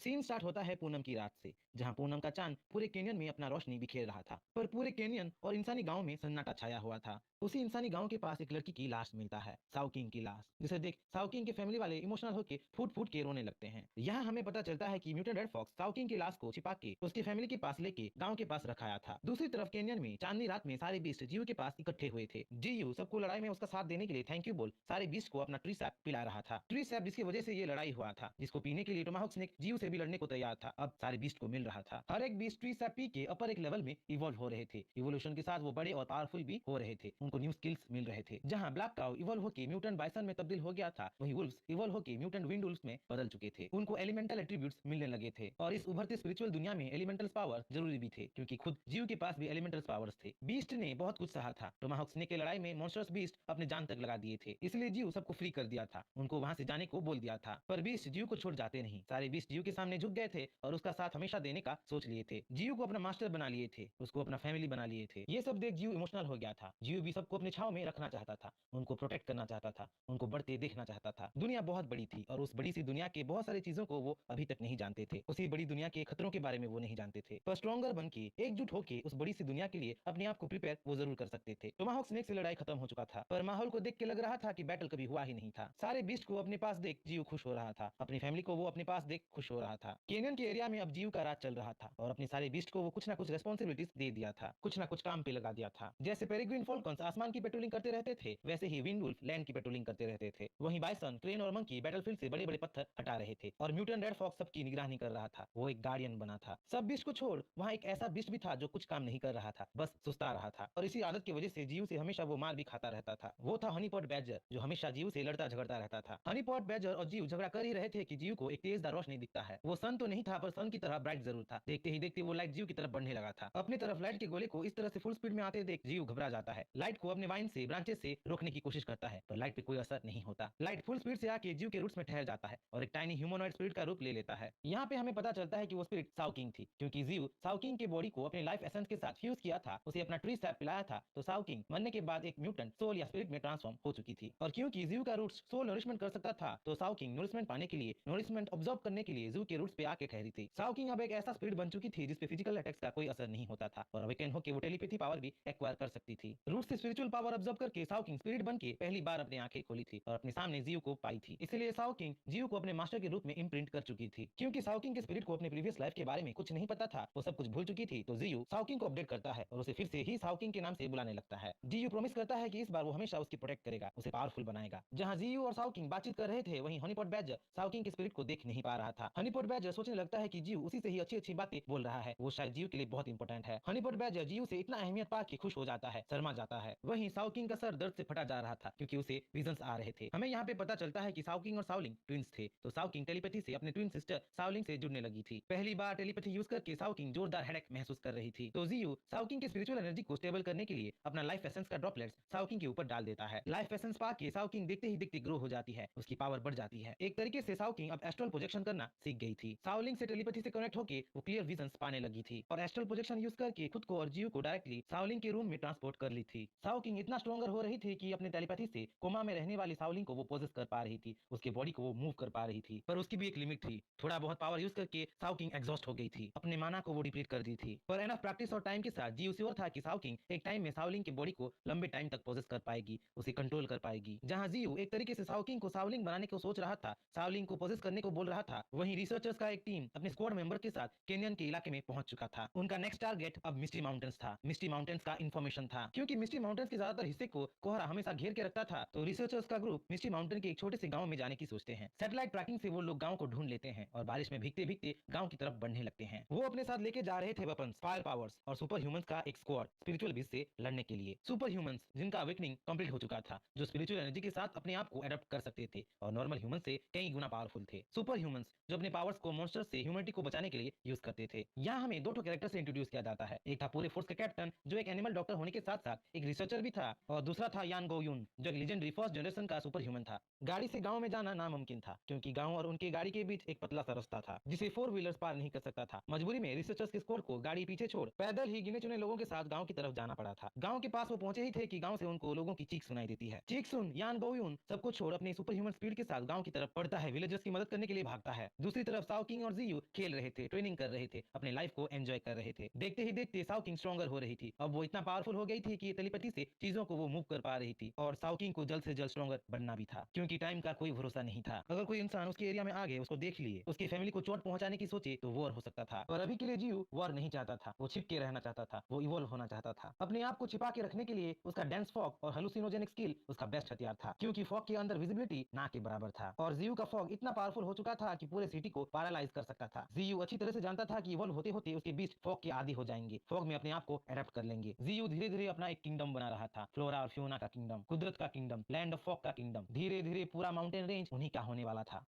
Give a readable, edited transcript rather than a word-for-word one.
Scene start होता है पूनम की रात से, जहां पूनम का चांद पूरे केनियन में अपना रोशनी बिखेर रहा था। पर पूरे केनियन और इंसानी गांव में सन्नाटा छाया हुआ था। उसी इंसानी गांव के पास एक लड़की की लाश मिलता है, साउकिंग की लाश, जिसे देख साउकिंग के फैमिली वाले इमोशनल होकर फूट फूट के रोने लगते हैं। यहाँ हमें पता चलता है कि म्यूटेंट रेड फॉक्स साउकिंग की लाश को छिपा के उसकी फैमिली के पास लेके गांव के पास रखाया था। दूसरी तरफ केनियन में चांदनी रात में सारे बीस्ट जीयू के पास इकट्ठे हुए थे। जीयू सबको लड़ाई में उसका साथ देने के लिए थैंक यू बोल सारे बीस्ट को अपना ट्री सैप पिला रहा था। ट्री सैप जिसकी वजह से ये लड़ाई हुआ था, जिसको पीने के लिए टोमाहोक स्नेक जीयू से भी लड़ने को तैयार था। अब सारे बीस्ट को मिल रहा था। हर एक बीस्ट ट्री सैप पी के अपर एक लेवल में इवॉल्व हो रहे थे। इवोल्यूशन के साथ वो बड़े और पावरफुल भी हो रहे थे। उनको न्यू स्किल्स मिल रहे थे। जहां ब्लैक काउ इवॉल्व होकर म्यूटेंट बाइसन में तब्दील हो गया था, वहीं वुल्व्स इवॉल्व होकर म्यूटेंट विंड वुल्व्स में बदल चुके थे। उनको एलिमेंटल एट्रीब्यूट्स मिलने लगे थे और इस उभरते स्पिरिचुअल दुनिया में एलिमेंटल पावर जरूरी भी थे, क्योंकि खुद जीव के पास भी एलिमेंटल पावर्स थे। बीस्ट ने बहुत कुछ सहा था। टोमाहोक स्नेक की लड़ाई में मॉन्स्टर्स बीस्ट अपने जान तक लगा दिए थे, इसलिए जीव सबको फ्री कर दिया था, उनको वहां से जाने को बोल दिया था। पर बीस्ट जीव को छोड़ जाते नहीं। सारे बीस्ट जीव के सामने झुक गए थे और उसका साथ हमेशा देने का सोच लिए थे। जीव को अपना मास्टर बना लिए थे, उसको अपना फैमिली बना लिए थे। ये सब देख जीव इमोशनल हो गया था। जीव भी सबको अपने छाव में रखना चाहता था, उनको प्रोटेक्ट करना चाहता था, उनको बढ़ते देखना चाहता था। दुनिया बहुत बड़ी थी और उस बड़ी सी दुनिया के बहुत सारी चीजों को वो अभी तक नहीं जानते थे। उसी बड़ी दुनिया के खतरों के बारे में वो नहीं जानते थे, पर स्ट्रॉन्गर बन के एकजुट होकर उस बड़ी सी दुनिया के लिए अपने आप को प्रिपेयर वो जरूर कर सकते थे। टोमाहोक स्नेक से लड़ाई खत्म हो चुका था, पर माहौल को देख के लग रहा था कि बैटल कभी हुआ ही नहीं था। सारे बीस्ट को अपने पास देख जीव खुश हो रहा था, अपनी फैमिली को वो अपने पास देख खुश हो रहा था। केनियन के एरिया में अब जीव का राज चल रहा था और अपने सारे बीस्ट को वो कुछ ना कुछ रेस्पॉन्सिबिलिटीज दे दिया था, कुछ ना कुछ काम पे लगा दिया था। जैसे पेरिग्विन फॉल्कन्स आसमान की पेट्रोलिंग करते रहते थे, वैसे ही विंड वुल्फ लैंड की पेट्रोलिंग करते रहते थे। वहीं बाइसन, क्रेन और मंकी बैटलफील्ड से बड़े बड़े पत्थर हटा रहे थे और म्यूटेंट रेड फॉक्स सबकी निगरानी कर रहा था। वो एक गार्डियन बना था। सब बीस्ट को छोड़ वहाँ एक ऐसा बीस्ट भी था जो कुछ काम नहीं कर रहा था, बस सुस्ता रहा था। और इसी आदत की वजह से जीव से हमेशा वो मार भी खाता रहता था। वो था हनीपॉट बैडजर, जो हमेशा जीव से लड़ता झगड़ता रहता था। हनीपॉट बैडजर और जीव झगड़ा कर ही रहे थे कि जीव को एक तेजदार रोशनी दिखता है। वो सन तो नहीं था, पर सन की तरह ब्राइट जरूर था। देखते ही देखते वो लाइट जीव की तरफ बढ़ने लगा था। अपनी तरफ लाइट के गोले को इस तरह से फुल स्पीड में आते देख जीव घबरा जाता है। लाइट को अपने वाइन से ब्रांचेस से रोकने की कोशिश करता है, पर लाइट पे कोई असर नहीं होता। लाइट फुल स्पीड से आके जीव के रूट्स में ठहर जाता है और एक टाइनी ह्यूमनॉइड स्पिरिट का रूप ले लेता है। यहाँ पे हमें पता चलता है कि वो स्पिरिट साउकिंग थी, क्योंकि जीव साउकिंग के बॉडी को अपने लाइफ एसेंस के साथ फ्यूज किया था, उसे अपना ट्री सैप पिलाया था। तो साउकिंग मरने के बाद एक म्यूटेंट सोल या स्पिरिट में ट्रांसफॉर्म हो चुकी थी। और क्योंकि जीव का रूट्स सोल नरिशमेंट कर सकता था, तो साउकिंग नरिशमेंट पाने के लिए, नरिशमेंट ऑब्जॉर्व करने के लिए जीव के रूट्स पे आके ठहरी थी। साउकिंग अब एक ऐसा स्पिरिट बन चुकी थी जिसपे फिजिकल अटैक्स का कोई असर नहीं होता था और अवेकन होकर वो टेलीपैथी पावर भी एक्वायर कर सकती थी। रूट से स्पिरिचुअल पावर ऑब्जॉर्व करके साउकिंग स्पिरिट बन के पहली बार अपनी आंखें खोली थी और अपने सामने जीव को पाई थी। इसलिए साउकिंग जीव को अपने मास्टर के रूप में इम्प्रिंट कर चुकी थी। क्योंकि साउकिंग के स्पिरिट को अपने प्रीवियस लाइफ के बारे में कुछ नहीं पता था, वो सब कुछ भूल चुकी थी, तो जीव साउकिंग को अपडेट करता है और उसे फिर से ही साउकिंग के नाम से बुलाने लगता है। जीयू प्रॉमिस करता है कि इस बार वो हमेशा उसकी प्रोटेक्ट करेगा, उसे पावरफुल बनाएगा। जहां जीयू और साउकिंग बातचीत कर रहे थे, वहीं हनीपॉट बैडजर साउकिंग के स्पिरिट को देख नहीं पा रहा था। हनीपॉट बैडजर सोचने लगता है कि जीव उसी से ही अच्छी अच्छी बातें बोल रहा है, वो शायद जीव के लिए बहुत इंपॉर्टेंट है। हनीपॉट बैडजर जीव से इतना अहमियत पा के खुश हो जाता है, शर्मा जाता है। वहीं साउकिंग का सर दर्द से फटा जा रहा था, क्योंकि उसे विजन्स आ रहे थे। हमें यहाँ पे पता चलता है कि साउकिंग और साउलिंग ट्विंस थे, तो साउकिंग टेलीपैथी से अपने ट्विन सिस्टर साउलिंग से जुड़ने लगी थी। पहली बार टेलीपैथी यूज करके साउकिंग जोरदार हेडेक महसूस कर रही थी, तो जीयू साउकिंग के स्पिरिचुअल एनर्जी को स्टेबल करने के लिए अपना लाइफ एसेंस का ड्रॉपलेट्स साउकिंग के ऊपर डाल देता है। लाइफ एसेंस पा के साउकिंग देखते ही देखते ग्रो हो जाती है, उसकी पावर बढ़ जाती है। एक तरीके से साउकिंग अब एस्ट्रल प्रोजेक्शन करना सीख गई थी। साउलिंग से टेलीपैथी से कनेक्ट होकर वो क्लियर विजन्स पाने लगी थी और एस्ट्रल प्रोजेक्शन यूज करके खुद को और जीव को डायरेक्टली साउलिंग के रूम में ट्रांसपोर्ट कर ली थी। साउकिंग इतना स्ट्रॉन्गर हो रही थी कि अपने टेलीपैथी से कोमा में रहने वाली साउलिंग को वो पोजेस कर पा रही थी, उसके बॉडी को वो मूव कर पा रही थी। पर उसकी भी एक लिमिट थी। थोड़ा बहुत पावर यूज करके साउकिंग एग्जॉस्ट हो गई थी, अपने माना को वो डिप्लीट कर दी थी। पर एनफ प्रैक्टिस और टाइम के साथ जीव श्योर था कि साउकिंग एक टाइम में साउलिंग की बॉडी को लंबे टाइम तक पोजेस कर पाएगी, उसे कंट्रोल कर पाएगी। जहां जीव एक तरीके से साउकिंग को साउलिंग बनाने को सोच रहा था, साउलिंग को पोजेस करने को बोल रहा था, वहीं रिसर्चर्स का एक टीम अपने स्क्वाड मेंबर के साथ केनियन के इलाके में पहुंच चुका था। उनका नेक्स्ट टारगेट अब मिस्टी माउंटेन्स था। मिस्टी माउंटेन्स का इन्फॉर्मेशन था, क्योंकि मिस्टी माउंटेन्स के ज्यादातर हिस्से को कोहरा हमेशा घेर के रखता था, तो रिसर्चर्स का ग्रुप मिस्टी माउंटेन के एक छोटे से गांव में जाने की सोचते हैं। सैटेलाइट ट्रैकिंग से वो लोग गांव को ढूंढ लेते हैं और बारिश में भीगते भीगते गांव की तरफ बढ़ने लगते हैं। वो अपने साथ लेके जा रहे थे वेपन्स, फायर पावर्स और सुपर ह्यूमंस का एक स्क्वाड स्पिरिचुअल बीस्ट से लड़ने के लिए। सुपर ह्यूमंस जिनका अवेकनिंग कंप्लीट हो चुका था, जो स्पिरिचुअल एनर्जी के साथ अपने आप को एडप्ट कर सकते थे और नॉर्मल ह्यूमन से कई गुना पावरफुल थे। सुपर ह्यूमंस जो अपने पावर्स को मॉन्स्टर से ह्यूमनिटी को बचाने के लिए यूज करते थे। यहाँ हमें दो कैरेक्टर से इंट्रोड्यूस किया जाता है। एक था पूरे फोर्स का कैप्टन, जो एक एनिमल डॉक्टर होने के साथ साथ एक रिसर्चर भी था, और दूसरा था यान गो यून, जो एक लेजेंडरी फर्स्ट जनरेशन का सुपर ह्यूमन था। गाड़ी से गांव में जाना नामुमकिन था, क्योंकि गांव और उनके गाड़ी के बीच एक पतला सा रास्ता था, जिसे फोर व्हीलर्स पार नहीं कर सकता था। मजबूरी में रिसर्चर्स के स्क्वाड को गाड़ी पीछे छोड़ पैदल ही गिने चुने लोगों के साथ गांव की तरफ जाना पड़ा था। गांव के पास वो पहुंचे ही थे कि गांव से उनको लोगों की चीख सुनाई देती है। चीख सुन यान गोयून सबको छोड़ अपने सुपर ह्यूमन स्पीड के साथ गांव की तरफ बढ़ता है, विलेजर्स की मदद करने के लिए भागता है। दूसरी तरफ साओ किंग और जियू खेल रहे थे, ट्रेनिंग कर रहे थे, अपने लाइफ को एंजॉय कर रहे थे। देखते ही देखते साओ किंग स्ट्रॉन्गर हो रही थी। अब वो इतना पावरफुल हो गई थी कि टेलीपैथी से चीजों को वो मूव कर पा रही थी और साओ किंग को जल्द से जल्द स्ट्रॉन्गर बनना भी था, क्योंकि टाइम का कोई भरोसा नहीं था। अगर कोई इंसान उसके एरिया में आ गए, उसको देख लिए, उसकी फैमिली को चोट पहुंचाने की सोचे तो वॉर हो सकता था। पर अभी के लिए जियू वॉर नहीं चाहता था, वो छिप के रहना चाहता था, वो इवॉल्व होना चाहता था। अपने आप को छिपा के रखने के लिए उसका डेंस फॉग और हेलुसिनोजेनिक स्किल उसका बेस्ट हथियार था, क्योंकि फॉग के अंदर विजिबिलिटी ना के बराबर था और जियू का फॉग इतना पावरफुल हो चुका था कि पूरे सिटी को पैरालाइज कर सकता था। जियू अच्छी तरह से जानता था कि इवॉल्व होते होते उसके बीच फॉग के आदी हो जाएंगे, फॉग में अपने आप को अडेप्ट कर लेंगे। जियू धीरे धीरे अपना एक किंगडम बना रहा था, फ्लोरा और फ्योना का किंगडम, कुदरत का किंगडम, लैंड ऑफ फॉग का किंगडम। धीरे धीरे पूरा माउंटेन रेंज उन्हीं का होने वाला था।